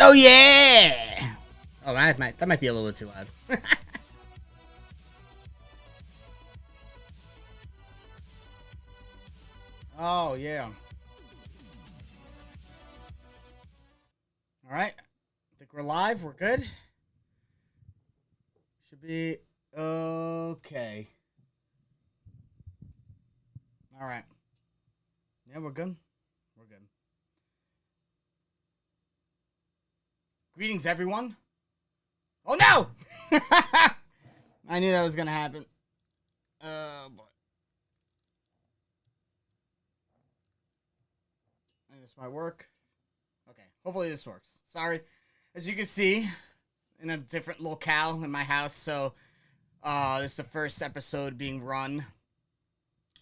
Oh yeah! Oh, that might be a little bit too loud. Oh yeah. All right. I think we're live. We're good. Should be okay. All right. Yeah, we're good. We're good. Greetings, everyone. Oh no! I knew that was gonna happen. Boy. This might work. Okay, hopefully this works. Sorry. As you can see, in a different locale in my house, so this is the first episode being run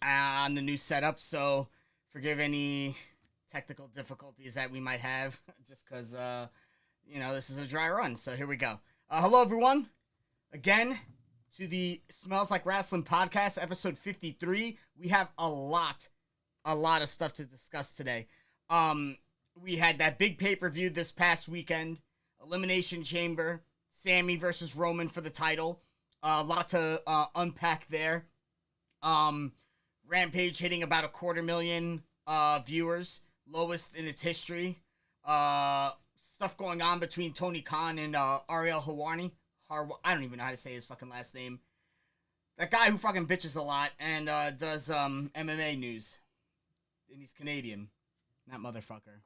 on the new setup, so forgive any technical difficulties that we might have, just because, this is a dry run, so here we go. Hello, everyone. Again, to the Smells Like Wrasslin podcast, episode 53. We have a lot of stuff to discuss today. We had that big pay-per-view this past weekend, Elimination Chamber, Sammy versus Roman for the title. A lot to unpack there. Rampage hitting about 250,000 viewers, lowest in its history. Stuff going on between Tony Khan and Ariel Helwani. I don't even know how to say his fucking last name. That guy who fucking bitches a lot and does MMA news. And he's Canadian. That motherfucker.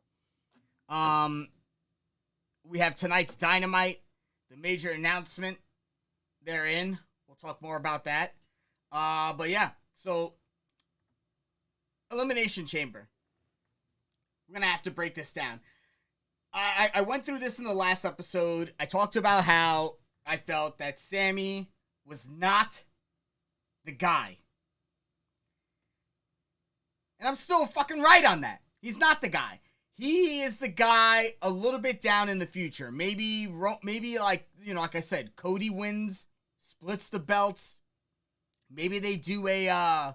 We have tonight's Dynamite, the major announcement therein. We'll talk more about that. But yeah, so Elimination Chamber. We're going to have to break this down. I went through this in the last episode. I talked about how I felt that Sammy was not the guy. And I'm still fucking right on that. He's not the guy. He is the guy a little bit down in the future. Maybe like I said, Cody wins, splits the belts. Maybe they do a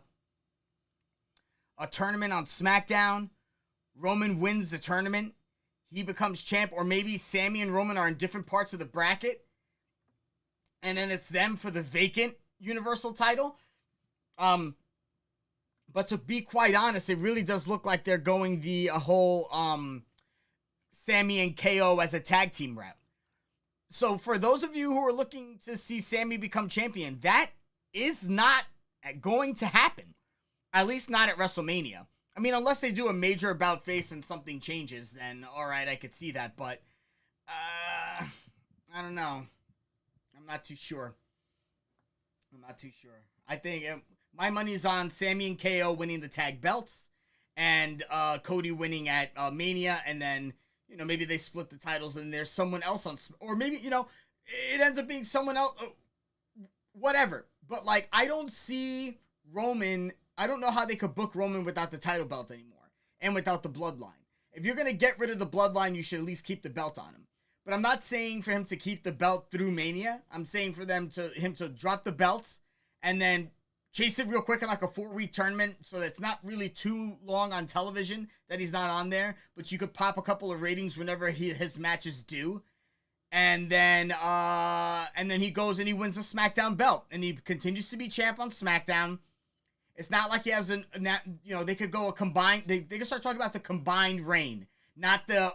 tournament on SmackDown. Roman wins the tournament. He becomes champ. Or maybe Sammy and Roman are in different parts of the bracket. And then it's them for the vacant Universal title. But to be quite honest, it really does look like they're going the whole Sammy and KO as a tag team route. So for those of you who are looking to see Sammy become champion, that is not going to happen. At least not at WrestleMania. I mean, unless they do a major about face and something changes, then all right, I could see that. But I don't know. I'm not too sure. I think my money's on Sammy and KO winning the tag belts and Cody winning at Mania, and then, maybe they split the titles and there's someone else on, or maybe, it ends up being someone else, whatever. But, I don't see Roman. I don't know how they could book Roman without the title belt anymore and without the bloodline. If you're going to get rid of the bloodline, you should at least keep the belt on him. But I'm not saying for him to keep the belt through Mania. I'm saying for him to drop the belts and then chase it real quick in a 4-week tournament so that it's not really too long on television that he's not on there, but you could pop a couple of ratings whenever his matches do. And then he goes and he wins the SmackDown belt and he continues to be champ on SmackDown. It's not like he has they could go a combined, they could start talking about the combined reign, not the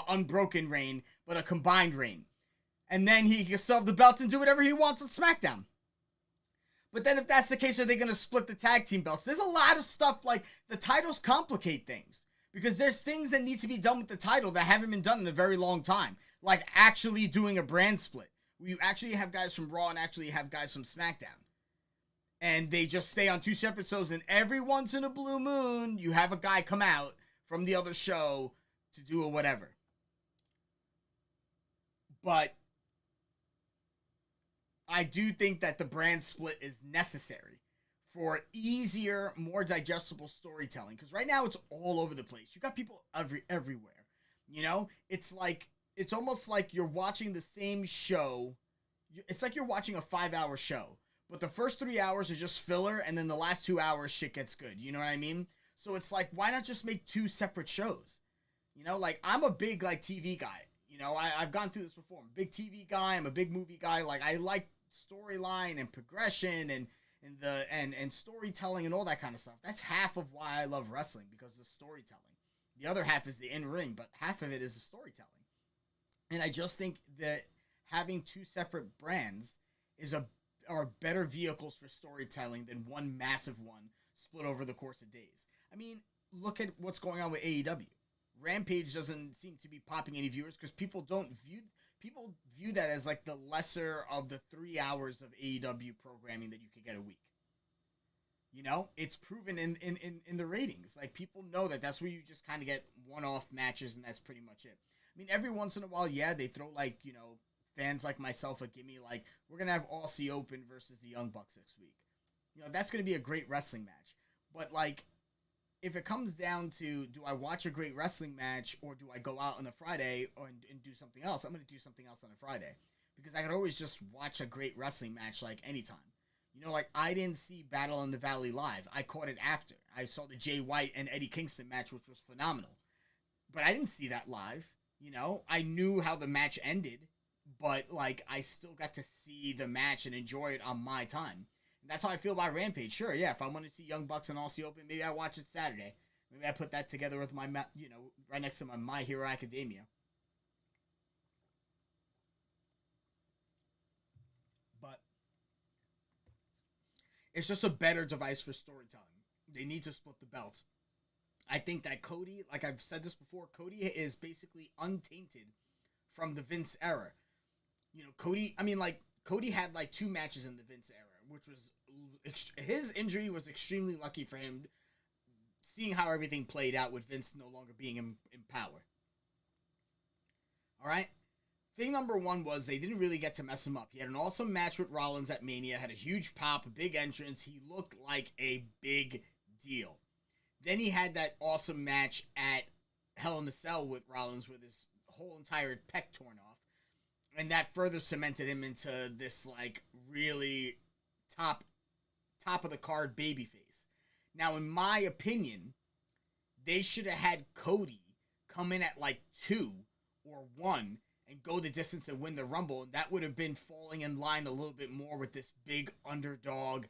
unbroken reign, but a combined reign. And then he can still have the belt and do whatever he wants on SmackDown. But then if that's the case, are they going to split the tag team belts? There's a lot of stuff, the titles complicate things. Because there's things that need to be done with the title that haven't been done in a very long time. Like actually doing a brand split. Where you actually have guys from Raw and actually have guys from SmackDown. And they just stay on 2 separate shows, and every once in a blue moon, you have a guy come out from the other show to do a whatever. But I do think that the brand split is necessary for easier, more digestible storytelling. Because right now it's all over the place. You got people everywhere. It's almost like you're watching the same show. It's like you're watching a 5-hour show. But the first 3 hours are just filler, and then the last 2 hours, shit gets good. You know what I mean? So it's why not just make 2 separate shows? I'm a big, TV guy. I've gone through this before. I'm a big TV guy. I'm a big movie guy. Like, I like storyline and progression and storytelling and all that kind of stuff. That's half of why I love wrestling, because of the storytelling. The other half is the in-ring, but half of it is the storytelling. And I just think that having two separate brands are better vehicles for storytelling than one massive one split over the course of days. I mean, look at what's going on with AEW. Rampage doesn't seem to be popping any viewers because people view that as like the lesser of the 3 hours of AEW programming that you could get a week. It's proven in the ratings. Like, people know that's where you just kind of get one-off matches, and that's pretty much it. I mean, every once in a while, yeah, they throw, like, fans like myself a gimme, like, we're going to have Aussie Open versus the Young Bucks next week. That's going to be a great wrestling match. But, like, if it comes down to, do I watch a great wrestling match, or do I go out on a Friday and do something else, I'm going to do something else on a Friday. Because I could always just watch a great wrestling match, like, anytime. Like, I didn't see Battle in the Valley live. I caught it after. I saw the Jay White and Eddie Kingston match, which was phenomenal. But I didn't see that live. I knew how the match ended, but, like, I still got to see the match and enjoy it on my time. And that's how I feel about Rampage. Sure, yeah, if I want to see Young Bucks and Aussie Open, maybe I watch it Saturday. Maybe I put that together with my, right next to My Hero Academia. But it's just a better device for storytelling. They need to split the belts. I think that Cody, like I've said this before, Cody is basically untainted from the Vince era. Cody had like 2 matches in the Vince era, which was, his injury was extremely lucky for him, seeing how everything played out with Vince no longer being in power. All right? Thing number 1 was they didn't really get to mess him up. He had an awesome match with Rollins at Mania, had a huge pop, a big entrance. He looked like a big deal. Then he had that awesome match at Hell in a Cell with Rollins with his whole entire pec torn off. And that further cemented him into this, like, really top of the card babyface. Now, in my opinion, they should have had Cody come in at like 2 or 1 and go the distance and win the Rumble. And that would have been falling in line a little bit more with this big underdog.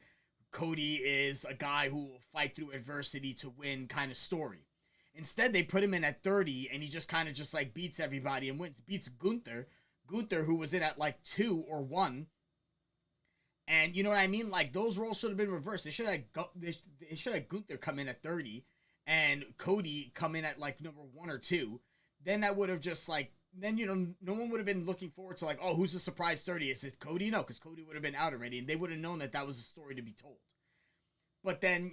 Cody is a guy who will fight through adversity to win kind of story. Instead, they put him in at 30, and he just kind of just like beats everybody and wins. Beats Gunther, who was in at like 2 or 1. And you know what I mean? Like, those roles should have been reversed. They should have Gunther come in at 30 and Cody come in at like number 1 or 2. Then that would have just like, then, no one would have been looking forward to like, oh, who's the surprise 30? Is it Cody? No, because Cody would have been out already, and they would have known that was a story to be told. But then,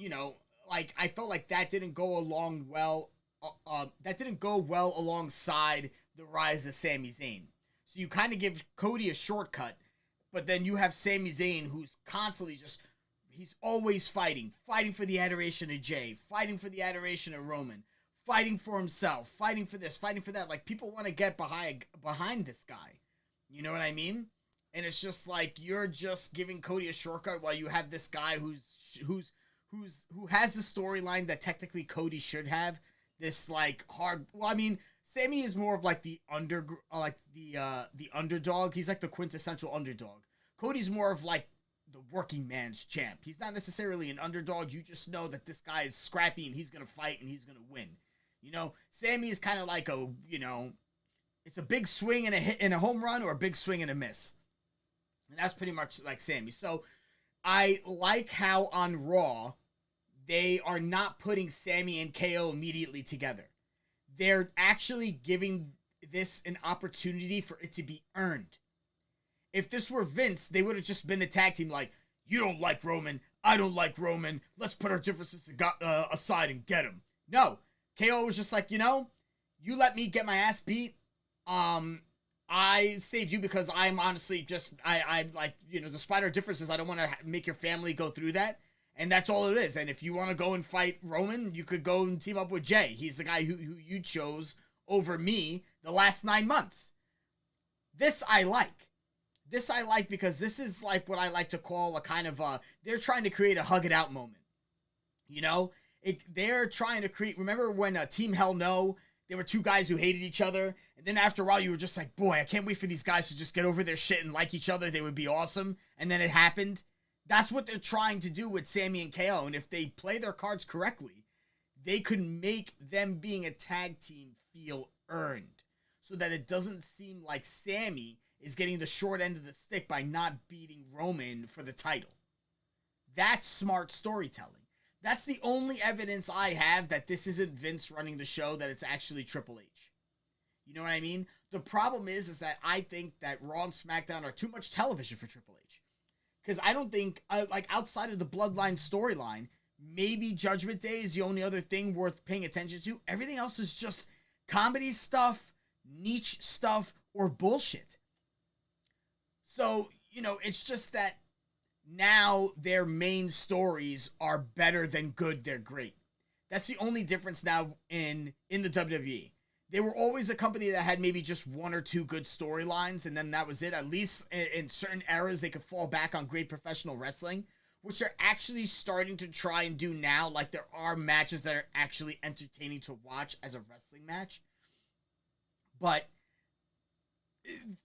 like, I felt like that didn't go along well. That didn't go well alongside the rise of Sami Zayn. So you kind of give Cody a shortcut, but then you have Sami Zayn, who's constantly he's always fighting for the adoration of Jay, fighting for the adoration of Roman, fighting for himself, fighting for this, fighting for that. Like, people want to get behind this guy. You know what I mean? And it's just like, you're just giving Cody a shortcut while you have this guy who has the storyline that technically Cody should have. This like hard. Well, I mean, Sammy is more of like the underdog. He's like the quintessential underdog. Cody's more of like the working man's champ. He's not necessarily an underdog. You just know that this guy is scrappy and he's gonna fight and he's gonna win. Sammy is kind of like it's a big swing and a home run, or a big swing and a miss. And that's pretty much like Sammy. So I like how on Raw they are not putting Sammy and KO immediately together. They're actually giving this an opportunity for it to be earned. If this were Vince, they would have just been the tag team like, you don't like Roman, I don't like Roman, let's put our differences aside and get him. No. KO was just like, you let me get my ass beat. I saved you because I'm honestly just, I like, despite our differences, I don't want to make your family go through that. And that's all it is. And if you want to go and fight Roman, you could go and team up with Jay. He's the guy who you chose over me the last 9 months. This I like. This I like because this is like what I like to call a kind of, they're trying to create a hug it out moment. They're trying to create, remember when Team Hell No They were two guys who hated each other. And then after a while, you were just like, boy, I can't wait for these guys to just get over their shit and like each other. They would be awesome. And then it happened. That's what they're trying to do with Sammy and KO. And if they play their cards correctly, they could make them being a tag team feel earned. So that it doesn't seem like Sammy is getting the short end of the stick by not beating Roman for the title. That's smart storytelling. That's the only evidence I have that this isn't Vince running the show, that it's actually Triple H. You know what I mean? The problem is that I think that Raw and SmackDown are too much television for Triple H. Because I don't think, like, outside of the Bloodline storyline, maybe Judgment Day is the only other thing worth paying attention to. Everything else is just comedy stuff, niche stuff, or bullshit. So, you know, it's just that now their main stories are better than good, they're great. That's the only difference now in the WWE. They were always a company that had maybe just one or two good storylines, and then that was it. At least in certain eras, they could fall back on great professional wrestling, which they're actually starting to try and do now. Like, there are matches that are actually entertaining to watch as a wrestling match. But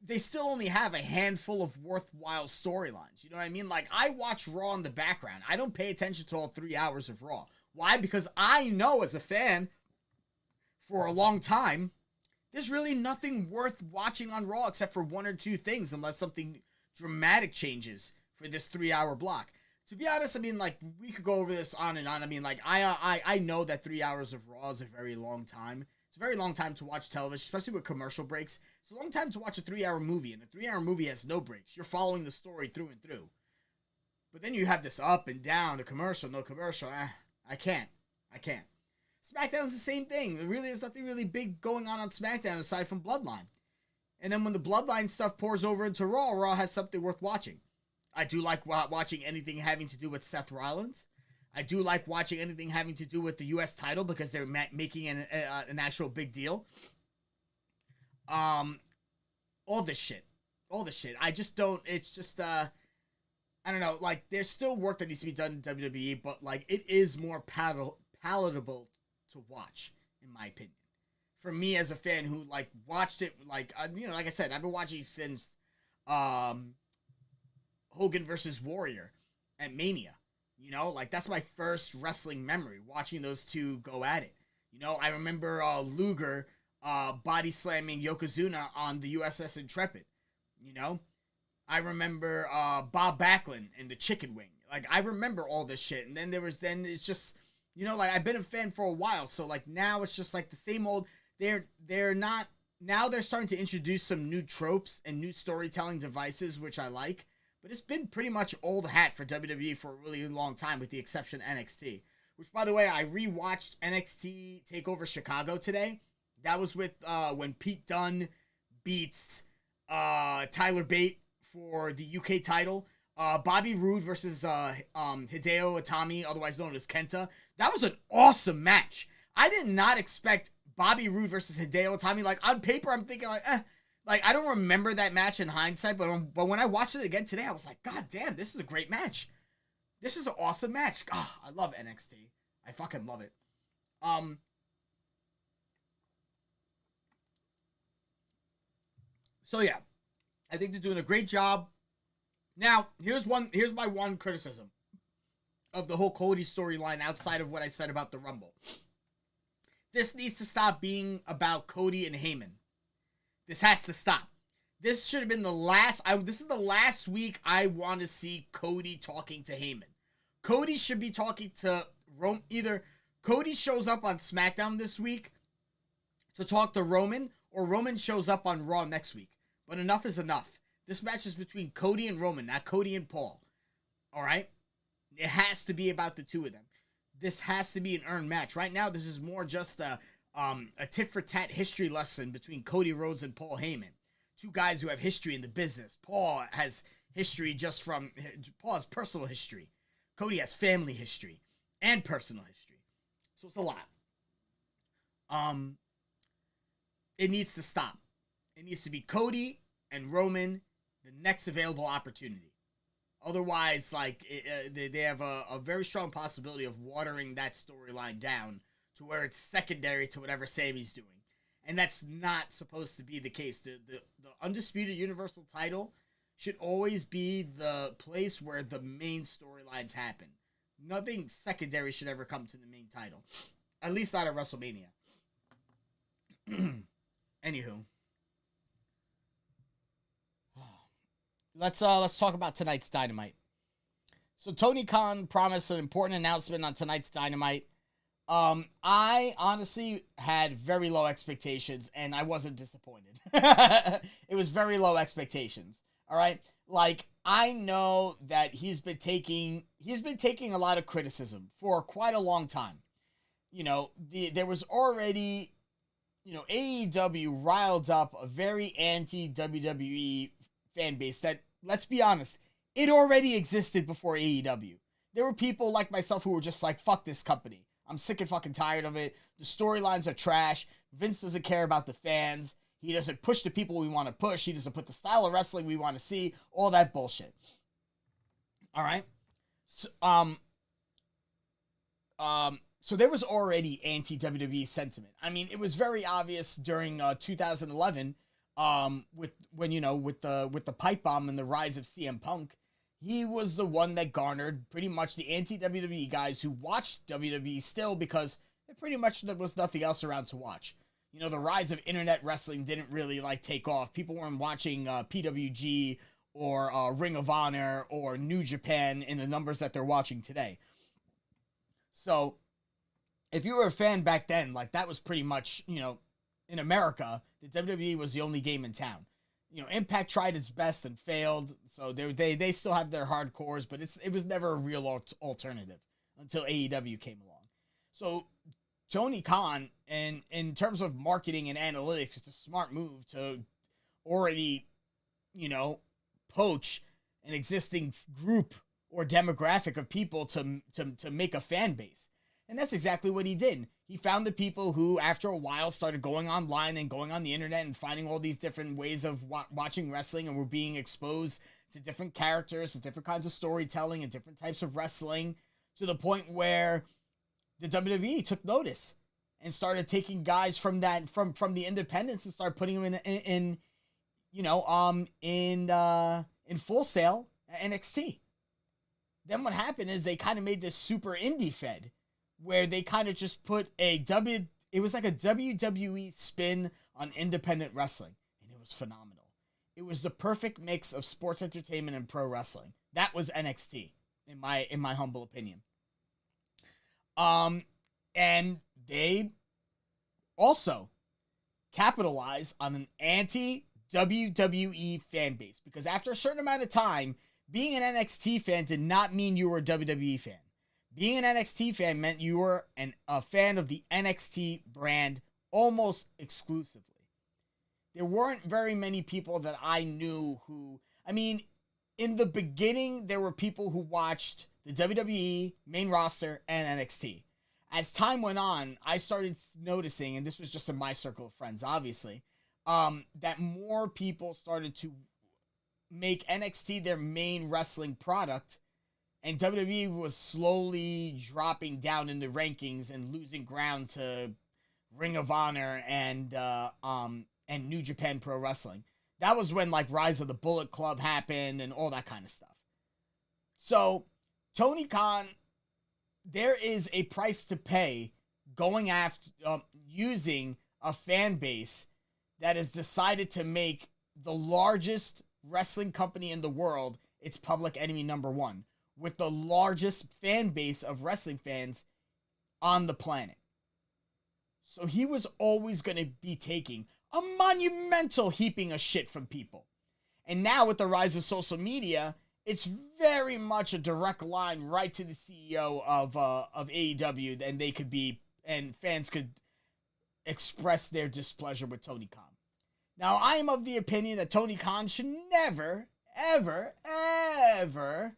they still only have a handful of worthwhile storylines. You know what I mean? Like, I watch Raw in the background. I don't pay attention to all 3 hours of Raw. Why? Because I know as a fan for a long time, there's really nothing worth watching on Raw except for one or two things, unless something dramatic changes for this 3 hour block. To be honest, I mean, like, we could go over this on and on. I mean, like, I know that 3 hours of Raw is a very long time. It's a very long time to watch television, especially with commercial breaks. It's a long time to watch a 3 hour movie, and a 3 hour movie has no breaks. You're following the story through and through. But then you have this up and down, a commercial, no commercial. I can't. SmackDown's the same thing. There really is nothing really big going on SmackDown aside from Bloodline. And then when the Bloodline stuff pours over into Raw, Raw has something worth watching. I do like watching anything having to do with Seth Rollins. I do like watching anything having to do with the U.S. title because they're making an actual big deal. All this shit. I just don't, it's just, I don't know, like, there's still work that needs to be done in WWE, but, like, it is more palatable to watch, in my opinion. For me as a fan who, like, watched it, like, you know, like I said, I've been watching since, Hogan versus Warrior at Mania. You know, like, that's my first wrestling memory, watching those two go at it. You know, I remember Luger body slamming Yokozuna on the USS Intrepid. You know, I remember Bob Backlund and the Chicken Wing. Like, I remember all this shit. And then it's just, you know, like, I've been a fan for a while. So, like, now it's just like the same old, they're not, now they're starting to introduce some new tropes and new storytelling devices, which I like. But it's been pretty much old hat for WWE for a really long time, with the exception of NXT. Which, by the way, I rewatched NXT TakeOver Chicago today. That was with when Pete Dunne beats Tyler Bate for the UK title. Bobby Roode versus Hideo Itami, otherwise known as Kenta. That was an awesome match. I did not expect Bobby Roode versus Hideo Itami. Like, on paper, I'm thinking, like, Like, I don't remember that match in hindsight, but when I watched it again today, I was like, God damn, this is a great match. This is an awesome match. Oh, I love NXT. I fucking love it. So yeah, I think they're doing a great job. Now, here's my one criticism of the whole Cody storyline outside of what I said about the Rumble. This needs to stop being about Cody and Heyman. This has to stop. This should have been the last. This is the last week I want to see Cody talking to Heyman. Cody should be talking to Roman. Either Cody shows up on SmackDown this week to talk to Roman, or Roman shows up on Raw next week. But enough is enough. This match is between Cody and Roman, not Cody and Paul. All right? It has to be about the two of them. This has to be an earned match. Right now, this is more just a tit-for-tat history lesson between Cody Rhodes and Paul Heyman. Two guys who have history in the business. Paul has history Paul has personal history. Cody has family history and personal history. So it's a lot. It needs to stop. It needs to be Cody and Roman, the next available opportunity. Otherwise, like, they have a very strong possibility of watering that storyline down to where it's secondary to whatever Sammy's doing. And that's not supposed to be the case. The Undisputed Universal title should always be the place where the main storylines happen. Nothing secondary should ever come to the main title. At least not at WrestleMania. Anywho. Let's talk about tonight's Dynamite. So Tony Khan promised an important announcement on tonight's Dynamite. I honestly had very low expectations, and I wasn't disappointed. It was very low expectations. All right, like I know that he's been taking a lot of criticism for quite a long time. You know, there was already, you know, AEW riled up a very anti-WWE fan base that, let's be honest, it already existed before AEW. There were people like myself who were just like, fuck this company. I'm sick and fucking tired of it. The storylines are trash. Vince doesn't care about the fans. He doesn't push the people we want to push. He doesn't put the style of wrestling we want to see. All that bullshit. All right? So there was already anti-WWE sentiment. I mean, it was very obvious during 2011 with the pipe bomb and the rise of CM Punk. He was the one that garnered pretty much the anti-WWE guys who watched WWE still because there pretty much was nothing else around to watch. You know, the rise of internet wrestling didn't really like take off. People weren't watching PWG or Ring of Honor or New Japan in the numbers that they're watching today. So if you were a fan back then, like that was pretty much, you know, in America, the WWE was the only game in town. You know, Impact tried its best and failed, so they still have their hardcores, but it was never a real alternative until AEW came along. So Tony Khan, and in terms of marketing and analytics, it's a smart move to already, you know, poach an existing group or demographic of people to make a fan base. And that's exactly what he did. He found the people who, after a while, started going online and going on the internet and finding all these different ways of watching wrestling, and were being exposed to different characters, to different kinds of storytelling and different types of wrestling, to the point where the WWE took notice and started taking guys from the independents and started putting them in Full Sail at NXT. Then what happened is they kind of made this super indie fed, where they kind of just put it was like a WWE spin on independent wrestling, and it was phenomenal. It was the perfect mix of sports entertainment and pro wrestling. That was NXT, in my humble opinion. And they also capitalize on an anti-WWE fan base, because after a certain amount of time, being an NXT fan did not mean you were a WWE fan. Being an NXT fan meant you were a fan of the NXT brand almost exclusively. There weren't very many people that I knew who, I mean, in the beginning, there were people who watched the WWE main roster and NXT. As time went on, I started noticing, and this was just in my circle of friends, obviously, that more people started to make NXT their main wrestling product, and WWE was slowly dropping down in the rankings and losing ground to Ring of Honor and New Japan Pro Wrestling. That was when like Rise of the Bullet Club happened and all that kind of stuff. So Tony Khan, there is a price to pay going after using a fan base that has decided to make the largest wrestling company in the world its public enemy number one, with the largest fan base of wrestling fans on the planet. So he was always going to be taking a monumental heaping of shit from people. And now with the rise of social media, it's very much a direct line right to the CEO of AEW, and fans could express their displeasure with Tony Khan. Now, I am of the opinion that Tony Khan should never, ever, ever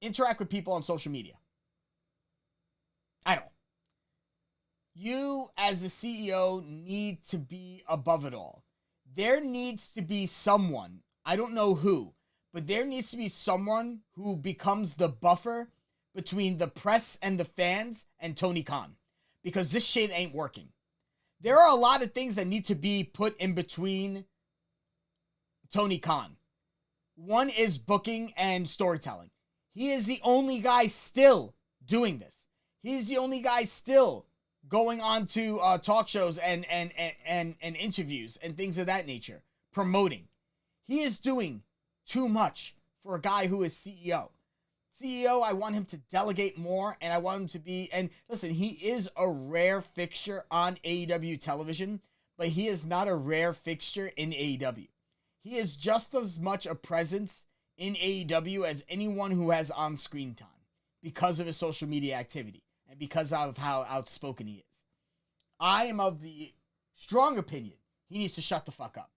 interact with people on social media. At all. You, as the CEO, need to be above it all. There needs to be someone, I don't know who, but there needs to be someone who becomes the buffer between the press and the fans and Tony Khan, because this shit ain't working. There are a lot of things that need to be put in between Tony Khan. One is booking and storytelling. He is the only guy still doing this. He's the only guy still going on to talk shows and interviews and things of that nature, promoting. He is doing too much for a guy who is CEO. CEO, I want him to delegate more, and I want him to be, and listen, he is a rare fixture on AEW television, but he is not a rare fixture in AEW. He is just as much a presence in AEW as anyone who has on-screen time because of his social media activity and because of how outspoken he is. I am of the strong opinion he needs to shut the fuck up.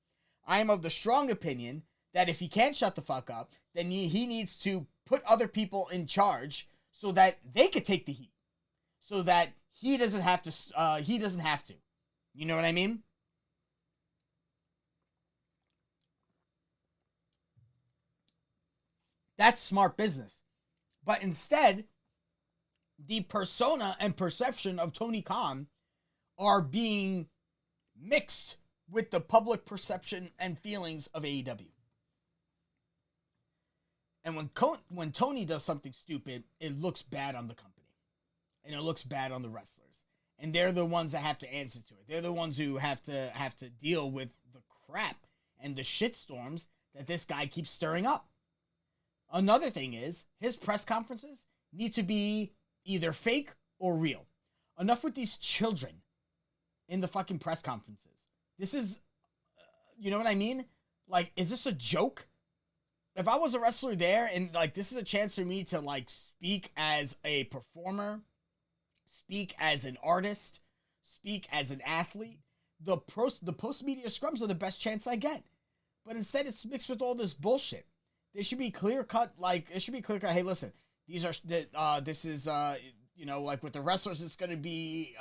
I am of the strong opinion that if he can't shut the fuck up, then he needs to put other people in charge so that they could take the heat, so that he doesn't have to. You know what I mean? That's smart business. But instead, the persona and perception of Tony Khan are being mixed with the public perception and feelings of AEW. And when Tony does something stupid, it looks bad on the company. And it looks bad on the wrestlers. And they're the ones that have to answer to it. They're the ones who have to deal with the crap and the shitstorms that this guy keeps stirring up. Another thing is, his press conferences need to be either fake or real. Enough with these children in the fucking press conferences. This is, you know what I mean? Like, is this a joke? If I was a wrestler there and, like, this is a chance for me to, like, speak as a performer, speak as an artist, speak as an athlete, the post-media scrums are the best chance I get. But instead, it's mixed with all this bullshit. They should be clear-cut, hey, listen, this is, you know, like, with the wrestlers, it's going to be,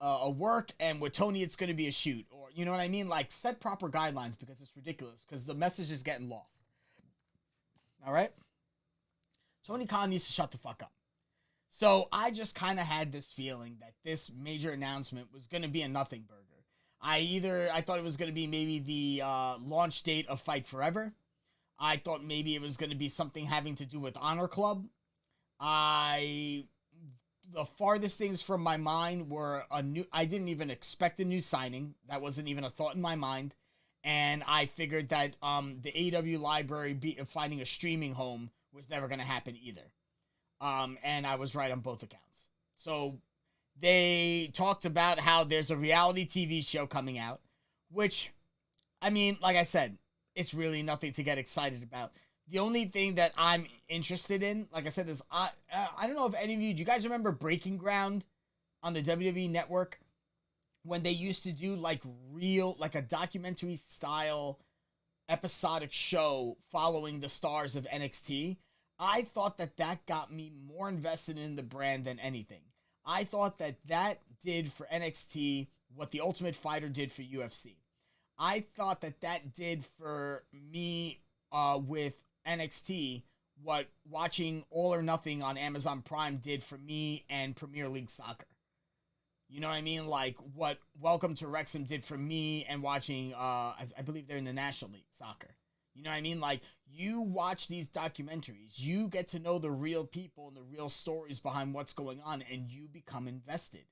a work, and with Tony, it's going to be a shoot. Or, you know what I mean? Like, set proper guidelines, because it's ridiculous, because the message is getting lost. All right? Tony Khan needs to shut the fuck up. So I just kind of had this feeling that this major announcement was going to be a nothing burger. I thought it was going to be maybe the launch date of Fight Forever. I thought maybe it was going to be something having to do with Honor Club. The farthest things from my mind were I didn't even expect a new signing. That wasn't even a thought in my mind. And I figured that the AEW library finding a streaming home was never going to happen either. And I was right on both accounts. So they talked about how there's a reality TV show coming out, which, I mean, like I said, it's really nothing to get excited about. The only thing that I'm interested in, like I said, is I don't know if any of you, do you guys remember Breaking Ground on the WWE Network? When they used to do like a documentary style episodic show following the stars of NXT. I thought that got me more invested in the brand than anything. I thought that did for NXT what the Ultimate Fighter did for UFC. I thought that did for me with NXT what watching All or Nothing on Amazon Prime did for me and Premier League Soccer. You know what I mean? Like what Welcome to Wrexham did for me and watching, I believe they're in the National League Soccer. You know what I mean? Like, you watch these documentaries, you get to know the real people and the real stories behind what's going on, and you become invested.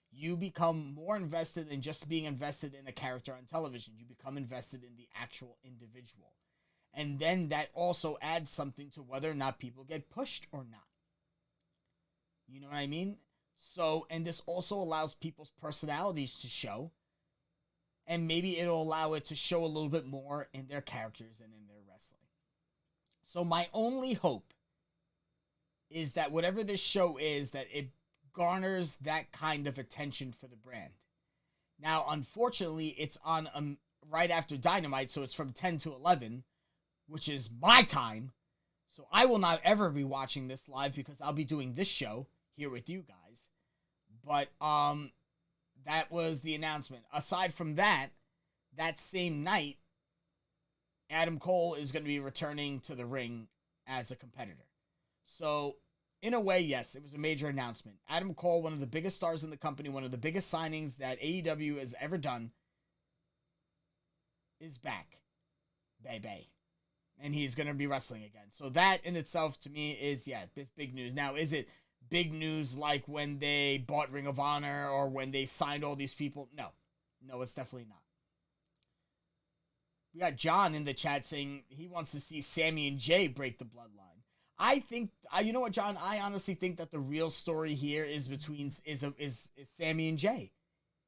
You become more invested than just being invested in a character on television. You become invested in the actual individual. And then that also adds something to whether or not people get pushed or not. You know what I mean? So, and this also allows people's personalities to show. And maybe it'll allow it to show a little bit more in their characters and in their wrestling. So my only hope is that whatever this show is, that it garners that kind of attention for the brand. Now, unfortunately, it's on right after Dynamite, so it's from 10 to 11, which is my time. So I will not ever be watching this live because I'll be doing this show here with you guys. But that was the announcement. Aside from that, that same night, Adam Cole is going to be returning to the ring as a competitor. So, in a way, yes, it was a major announcement. Adam Cole, one of the biggest stars in the company, one of the biggest signings that AEW has ever done, is back. Baby. And he's going to be wrestling again. So that in itself, to me, is, it's big news. Now, is it big news like when they bought Ring of Honor or when they signed all these people? No. No, it's definitely not. We got John in the chat saying he wants to see Sammy and Jay break the bloodline. I think, you know what, John? I honestly think that the real story here is Sammy and Jay.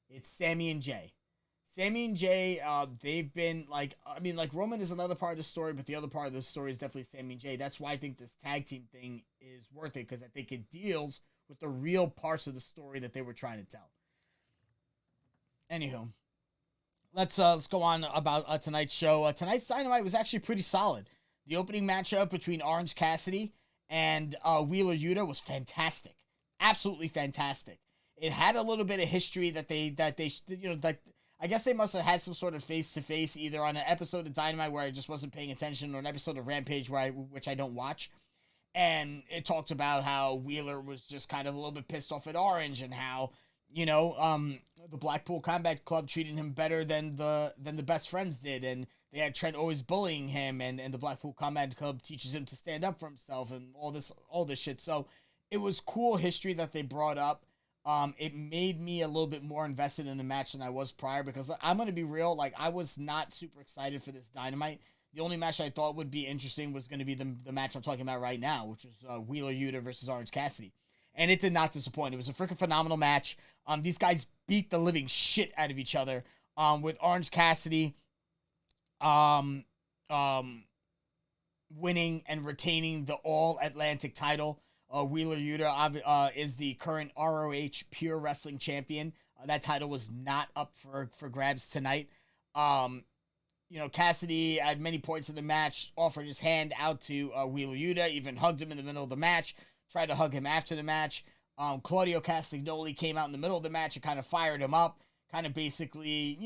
It's Sammy and Jay. Sammy and Jay, they've been like Roman is another part of the story, but the other part of the story is definitely Sammy and Jay. That's why I think this tag team thing is worth it, because I think it deals with the real parts of the story that they were trying to tell. Anywho, let's go on about tonight's show. Tonight's Dynamite was actually pretty solid. The opening matchup between Orange Cassidy and Wheeler Yuta was fantastic, absolutely fantastic. It had a little bit of history that they I guess they must have had some sort of face-to-face either on an episode of Dynamite where I just wasn't paying attention or an episode of Rampage which I don't watch. And it talked about how Wheeler was just kind of a little bit pissed off at Orange and how, the Blackpool Combat Club treated him better than the Best Friends did. And they had Trent always bullying him, and the Blackpool Combat Club teaches him to stand up for himself and all this shit. So it was cool history that they brought up. It made me a little bit more invested in the match than I was prior, because I'm going to be real, I was not super excited for this Dynamite. The only match I thought would be interesting was going to be the match I'm talking about right now, which is Wheeler Yuta versus Orange Cassidy. And it did not disappoint. It was a freaking phenomenal match. These guys beat the living shit out of each other, with Orange Cassidy winning and retaining the All-Atlantic title. Wheeler Yuta is the current ROH Pure Wrestling Champion. That title was not up for grabs tonight. Cassidy at many points in the match offered his hand out to Wheeler Yuta, even hugged him in the middle of the match, tried to hug him after the match. Claudio Castagnoli came out in the middle of the match and kind of fired him up, kind of basically,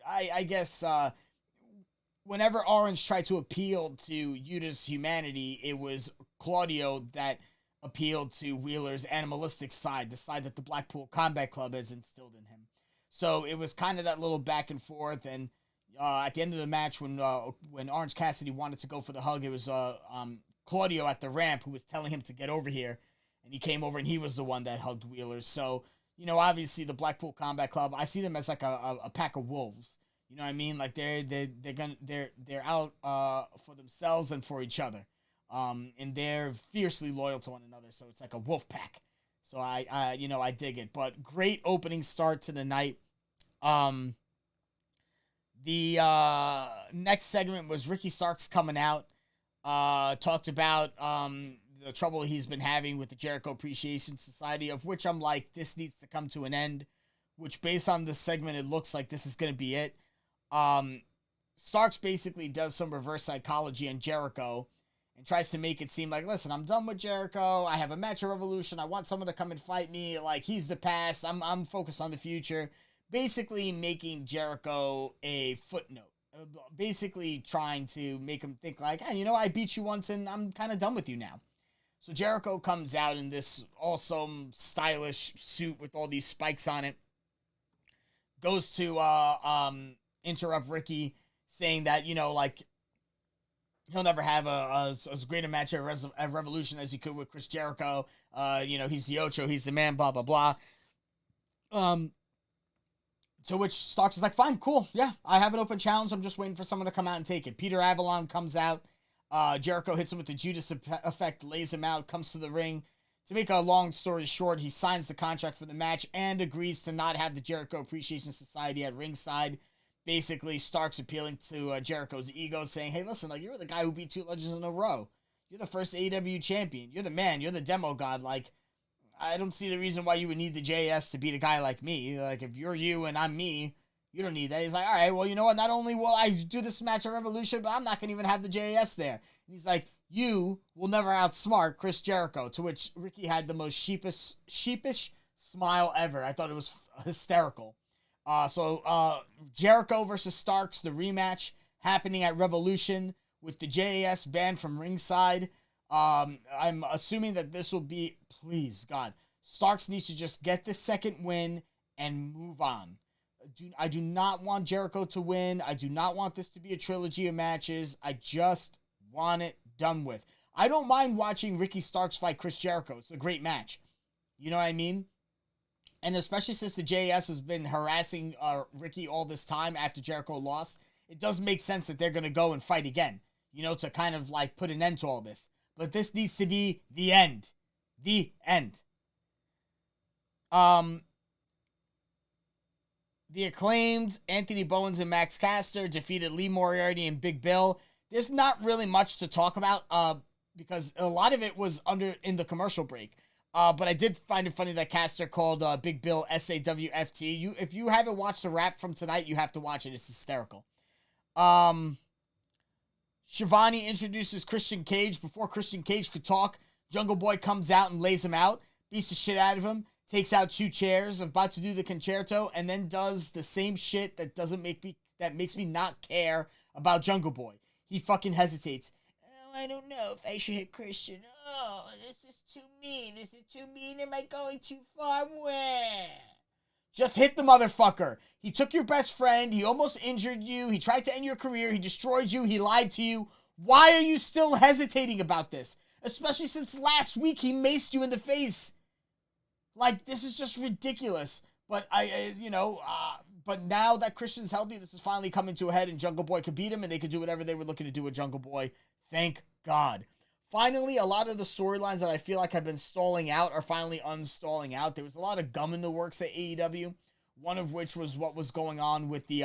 I guess whenever Orange tried to appeal to Yuta's humanity, it was Claudio that appealed to Wheeler's animalistic side, the side that the Blackpool Combat Club has instilled in him. So it was kind of that little back and forth, and at the end of the match, when Orange Cassidy wanted to go for the hug, it was Claudio at the ramp who was telling him to get over here, and he came over and he was the one that hugged Wheeler. So, obviously the Blackpool Combat Club, I see them as like a pack of wolves. You know what I mean? Like they're out for themselves and for each other. And they're fiercely loyal to one another, so it's like a wolf pack. So I dig it. But great opening start to the night. The next segment was Ricky Starks coming out. Talked about the trouble he's been having with the Jericho Appreciation Society, of which I'm like, this needs to come to an end. Which, based on this segment, it looks like this is going to be it. Starks basically does some reverse psychology on Jericho and tries to make it seem like, listen, I'm done with Jericho. I have a match at Revolution. I want someone to come and fight me. Like, he's the past. I'm focused on the future. Basically making Jericho a footnote. Basically trying to make him think like, hey, I beat you once and I'm kind of done with you now. So Jericho comes out in this awesome, stylish suit with all these spikes on it. Goes to interrupt Ricky, saying that, he'll never have as great a match at Revolution as he could with Chris Jericho. He's the Ocho, he's the man, blah, blah, blah. To which Starks is like, fine, cool, yeah, I have an open challenge. I'm just waiting for someone to come out and take it. Peter Avalon comes out. Jericho hits him with the Judas effect, lays him out, comes to the ring. To make a long story short, he signs the contract for the match and agrees to not have the Jericho Appreciation Society at ringside. Basically, Starks appealing to Jericho's ego, saying, hey, listen, like, you're the guy who beat 2 legends in a row. You're the first AEW champion. You're the man. You're the demo god. Like, I don't see the reason why you would need the JS to beat a guy like me. Like, if you're you and I'm me, you don't need that. He's like, all right, well, you know what? Not only will I do this match at Revolution, but I'm not going to even have the JS there. And he's like, you will never outsmart Chris Jericho. To which Ricky had the most sheepish smile ever. I thought it was hysterical. So Jericho versus Starks, the rematch, happening at Revolution with the JAS banned from ringside. I'm assuming that this will be, please, God, Starks needs to just get the second win and move on. I do not want Jericho to win. I do not want this to be a trilogy of matches. I just want it done with. I don't mind watching Ricky Starks fight Chris Jericho. It's a great match. You know what I mean? And especially since the JAS has been harassing Ricky all this time after Jericho lost, it does make sense that they're going to go and fight again, you know, to kind of like put an end to all this. But this needs to be the end. The end. The Acclaimed, Anthony Bowens and Max Caster defeated Lee Moriarty and Big Bill. There's not really much to talk about because a lot of it was in the commercial break. But I did find it funny that Caster called Big Bill SAWFT. If you haven't watched the rap from tonight, you have to watch it. It's hysterical. Shivani introduces Christian Cage. Before Christian Cage could talk, Jungle Boy comes out and lays him out, beats the shit out of him, takes out 2 chairs, about to do the concerto, and then does the same shit that makes me not care about Jungle Boy. He fucking hesitates. Oh, I don't know if I should hit Christian. Oh, this is too mean. Is it too mean? Am I going too far? Where? Just hit the motherfucker. He took your best friend. He almost injured you. He tried to end your career. He destroyed you. He lied to you. Why are you still hesitating about this? Especially since last week he maced you in the face. Like, this is just ridiculous. But but now that Christian's healthy, this is finally coming to a head and Jungle Boy could beat him and they could do whatever they were looking to do with Jungle Boy. Thank God. Finally, a lot of the storylines that I feel like have been stalling out are finally unstalling out. There was a lot of gum in the works at AEW. One of which was what was going on with the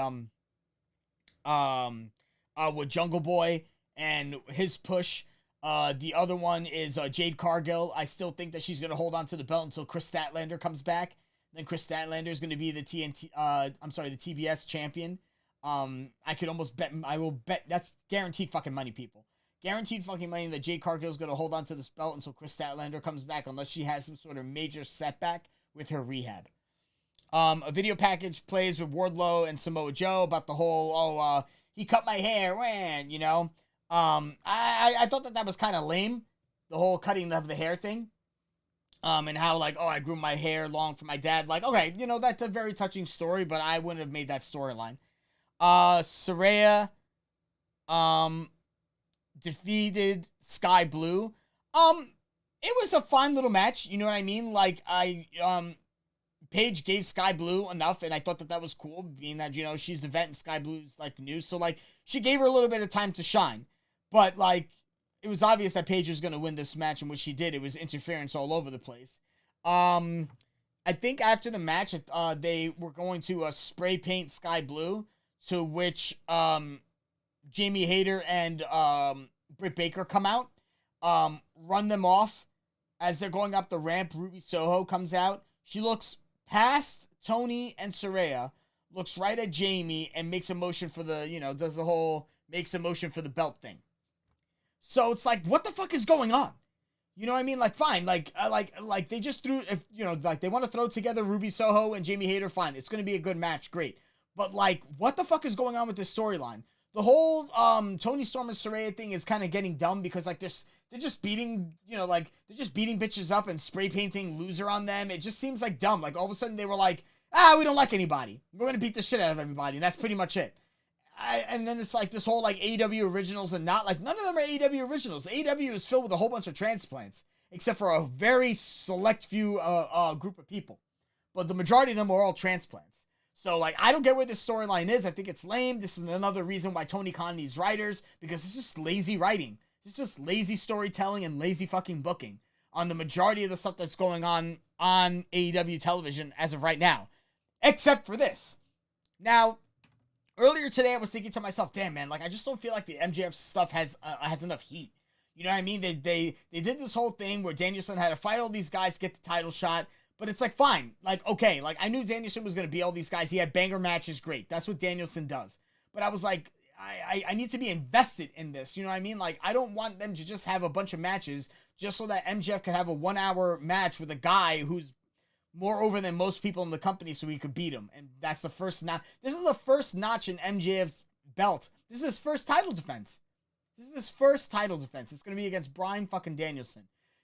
with Jungle Boy and his push. The other one is Jade Cargill. I still think that she's gonna hold on to the belt until Chris Statlander comes back. Then Chris Statlander is gonna be the the TBS champion. I could almost bet. I will bet that's guaranteed fucking money, people. Guaranteed fucking money that Jade Cargill is gonna hold on to this belt until Chris Statlander comes back, unless she has some sort of major setback with her rehab. A video package plays with Wardlow and Samoa Joe about the whole, he cut my hair, you know. I thought that was kind of lame, the whole cutting of the hair thing. And how, like, I grew my hair long for my dad. Like, okay, you know, that's a very touching story, but I wouldn't have made that storyline. Saraya, defeated Sky Blue. It was a fine little match, you know what I mean? Like, Paige gave Sky Blue enough, and I thought that was cool, being that, you know, she's the vet and Sky Blue's, like, new. So, like, she gave her a little bit of time to shine. But, like, it was obvious that Paige was going to win this match, and what she did, it was interference all over the place. I think after the match, they were going to spray paint Sky Blue, to which Jamie Hayter and Britt Baker come out, run them off. As they're going up the ramp, Ruby Soho comes out. She looks past Tony and Saraya, looks right at Jamie, and makes a motion for the, you know, does the whole makes a motion for the belt thing. So it's like, what the fuck is going on? You know what I mean? Like, fine, like they just threw, if, you know, like, they want to throw together Ruby Soho and Jamie Hayter, fine. It's going to be a good match, great. But, like, what the fuck is going on with this storyline? The whole Tony Storm and Saraya thing is kind of getting dumb because, like, they're just beating, you know, like, they're just beating bitches up and spray painting loser on them. It just seems like dumb. Like, all of a sudden they were like, we don't like anybody. We're going to beat the shit out of everybody. And that's pretty much it. And then it's like this whole, like, AEW originals and not, like, none of them are AEW originals. AEW is filled with a whole bunch of transplants, except for a very select few group of people. But the majority of them are all transplants. So, like, I don't get where this storyline is. I think it's lame. This is another reason why Tony Khan needs writers, because it's just lazy writing. It's just lazy storytelling and lazy fucking booking on the majority of the stuff that's going on AEW television as of right now. Except for this. Now, earlier today I was thinking to myself, damn, man, like, I just don't feel like the MJF stuff has enough heat. You know what I mean? They did this whole thing where Danielson had to fight all these guys, get the title shot. But it's like, fine. Like, okay, like, I knew Danielson was going to beat all these guys. He had banger matches. Great. That's what Danielson does. But I was like, I need to be invested in this. You know what I mean? Like, I don't want them to just have a bunch of matches just so that MJF could have a 1 hour match with a guy who's more over than most people in the company so he could beat him. And that's the first notch. This is the first notch in MJF's belt. This is his first title defense. This is his first title defense. It's going to be against Bryan fucking Danielson.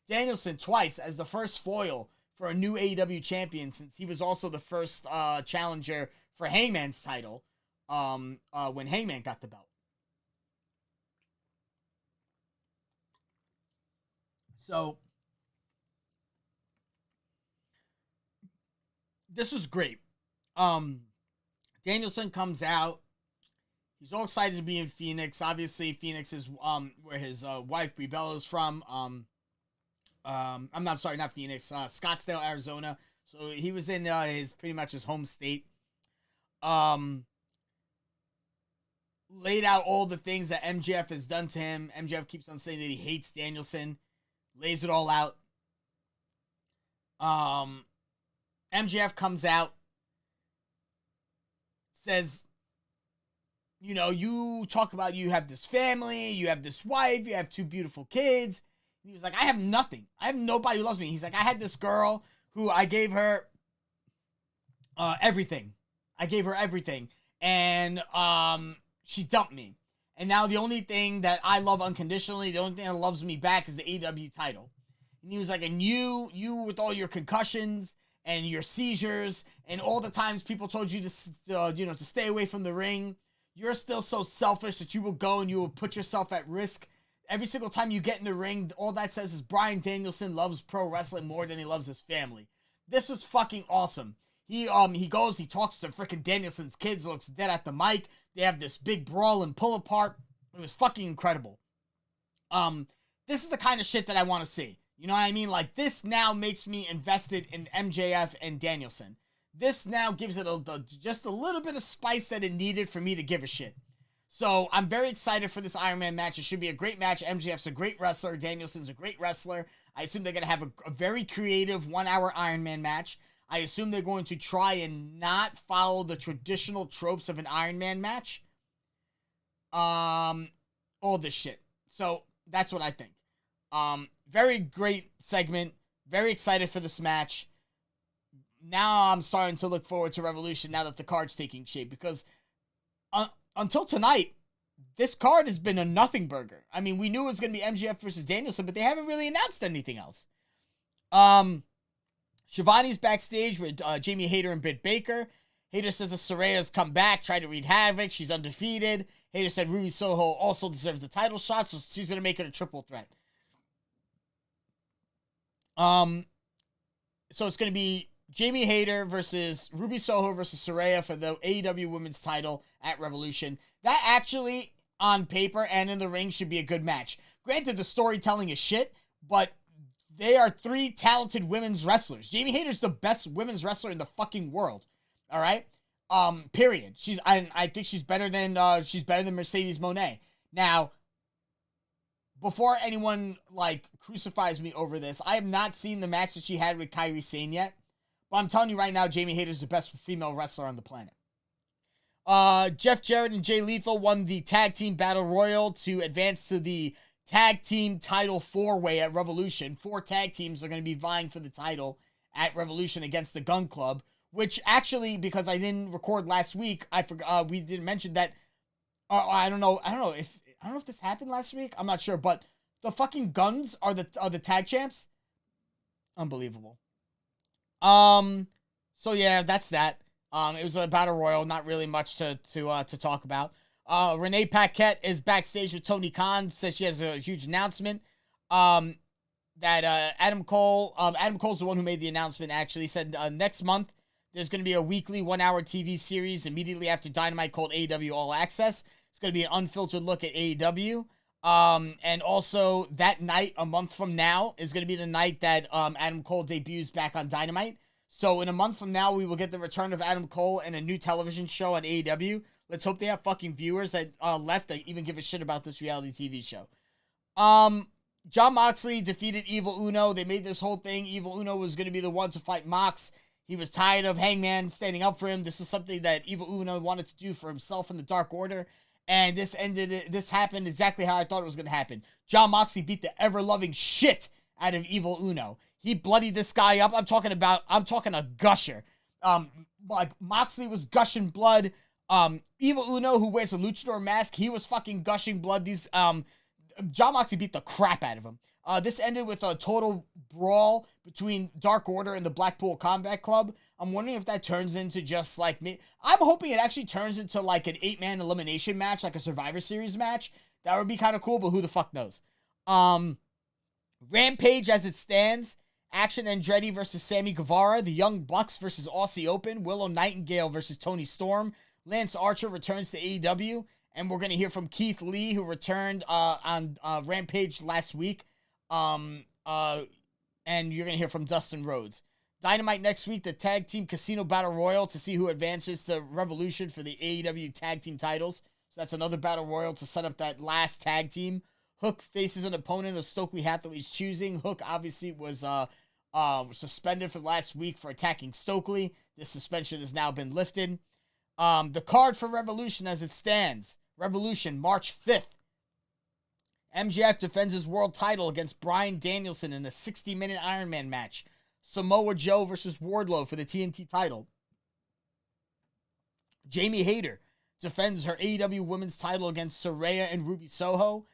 Danielson twice as the first foil for a new AEW champion, since he was also the first challenger for Hangman's title when Hangman got the belt. So this was great. Danielson comes out. He's all excited to be in Phoenix. Obviously, Phoenix is where his wife Brie Bella is from. I'm not sorry, not Phoenix. Scottsdale, Arizona. So he was in his pretty much his home state. Laid out all the things that MJF has done to him. MJF keeps on saying that he hates Danielson. Lays it all out. MJF comes out. Says, you know, you talk about you have this family, you have this wife, you have 2 beautiful kids. And he was like, I have nothing. I have nobody who loves me. He's like, I had this girl who I gave her everything. I gave her everything. And she dumped me. And now the only thing that I love unconditionally, the only thing that loves me back is the AEW title. And he was like, and you with all your concussions and your seizures and all the times people told you to stay away from the ring, you're still so selfish that you will go and you will put yourself at risk. Every single time you get in the ring, all that says is Bryan Danielson loves pro wrestling more than he loves his family. This was fucking awesome. He goes, he talks to freaking Danielson's kids, looks dead at the mic. They have this big brawl and pull apart. It was fucking incredible. This is the kind of shit that I want to see. You know what I mean? Like, this now makes me invested in MJF and Danielson. This now gives it just a little bit of spice that it needed for me to give a shit. So I'm very excited for this Iron Man match. It should be a great match. MJF's a great wrestler. Danielson's a great wrestler. I assume they're going to have a very creative 1-hour Iron Man match. I assume they're going to try and not follow the traditional tropes of an Iron Man match. All this shit. So that's what I think. Very great segment. Very excited for this match. Now I'm starting to look forward to Revolution now that the card's taking shape, because until tonight, this card has been a nothing burger. I mean, we knew it was going to be MJF versus Danielson, but they haven't really announced anything else. Shivani's backstage with Jamie Hayter and Britt Baker. Hayter says that Saraya's come back, tried to wreak havoc. She's undefeated. Hayter said Ruby Soho also deserves the title shot, so she's going to make it a triple threat. So it's going to be Jamie Hayter versus Ruby Soho versus Saraya for the AEW Women's title at Revolution. That actually, on paper and in the ring, should be a good match. Granted, the storytelling is shit, but they are 3 talented women's wrestlers. Jamie Hayter's the best women's wrestler in the fucking world. All right? Period. I think she's better than Mercedes Moné. Now, before anyone crucifies me over this, I have not seen the match that she had with Kairi Sane yet. But I'm telling you right now, Jamie Hayter's the best female wrestler on the planet. Jeff Jarrett and Jay Lethal won the Tag Team Battle Royal to advance to the Tag Team Title 4-way at Revolution. 4 tag teams are going to be vying for the title at Revolution against the Gun Club, which actually, because I didn't record last week, I forgot we didn't mention that. I don't know if this happened last week. I'm not sure, but the fucking Guns are the tag champs. Unbelievable. So yeah, that's that. It was a battle royal, not really much to talk about. Renee Paquette is backstage with Tony Khan, says she has a huge announcement. That Adam Cole's the one who made the announcement, actually. Said next month there's going to be a weekly 1-hour TV series immediately after Dynamite called AEW All Access. It's going to be an unfiltered look at AEW. And also that night, a month from now, is going to be the night that Adam Cole debuts back on Dynamite. So in a month from now, we will get the return of Adam Cole and a new television show on AEW. Let's hope they have fucking viewers that left that even give a shit about this reality TV show. Jon Moxley defeated Evil Uno. They made this whole thing. Evil Uno was going to be the one to fight Mox. He was tired of Hangman standing up for him. This is something that Evil Uno wanted to do for himself in the Dark Order. And this happened exactly how I thought it was going to happen. Jon Moxley beat the ever-loving shit out of Evil Uno. He bloodied this guy up. I'm talking a gusher. Moxley was gushing blood. Evil Uno, who wears a luchador mask, he was fucking gushing blood. Jon Moxley beat the crap out of him. This ended with a total brawl between Dark Order and the Blackpool Combat Club. I'm wondering if that turns into just like me. I'm hoping it actually turns into like an 8-man elimination match, like a Survivor Series match. That would be kind of cool, but who the fuck knows? Rampage as it stands. Action Andretti versus Sammy Guevara. The Young Bucks versus Aussie Open. Willow Nightingale versus Tony Storm. Lance Archer returns to AEW. And we're going to hear from Keith Lee, who returned on Rampage last week. And you're going to hear from Dustin Rhodes. Dynamite next week, the Tag Team Casino Battle Royal to see who advances to Revolution for the AEW Tag Team titles. So that's another Battle Royal to set up that last tag team. Hook faces an opponent of Stokely Hathaway's choosing. Hook obviously was suspended for last week for attacking Stokely. This suspension has now been lifted. The card for Revolution as it stands. Revolution, March 5th. MJF defends his world title against Bryan Danielson in a 60-minute Iron Man match. Samoa Joe versus Wardlow for the TNT title. Jamie Hayter defends her AEW Women's title against Saraya and Ruby Soho.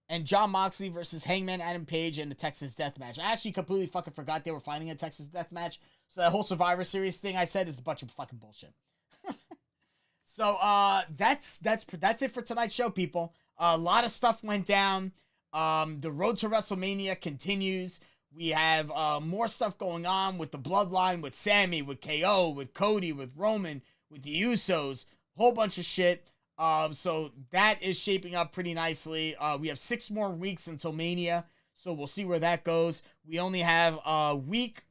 And Jon Moxley versus Hangman Adam Page in the Texas Death Match. I actually completely fucking forgot they were fighting a Texas Death Match. So that whole Survivor Series thing I said is a bunch of fucking bullshit. So that's it for tonight's show, people. A lot of stuff went down. The road to WrestleMania continues. We have more stuff going on with the Bloodline, with Sammy, with KO, with Cody, with Roman, with the Usos, whole bunch of shit. So that is shaping up pretty nicely. We have 6 more weeks until Mania, so we'll see where that goes. We only have a week,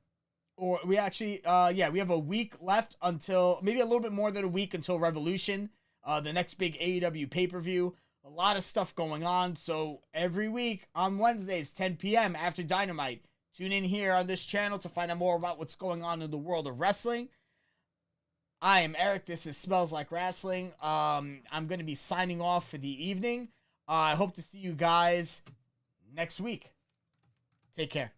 or we actually, we have a week left until, maybe a little bit more than a week until Revolution, the next big AEW pay-per-view. A lot of stuff going on, so every week on Wednesdays, 10 p.m. after Dynamite, tune in here on this channel to find out more about what's going on in the world of wrestling. I am Eric. This is Smells Like Wrestling. I'm going to be signing off for the evening. I hope to see you guys next week. Take care.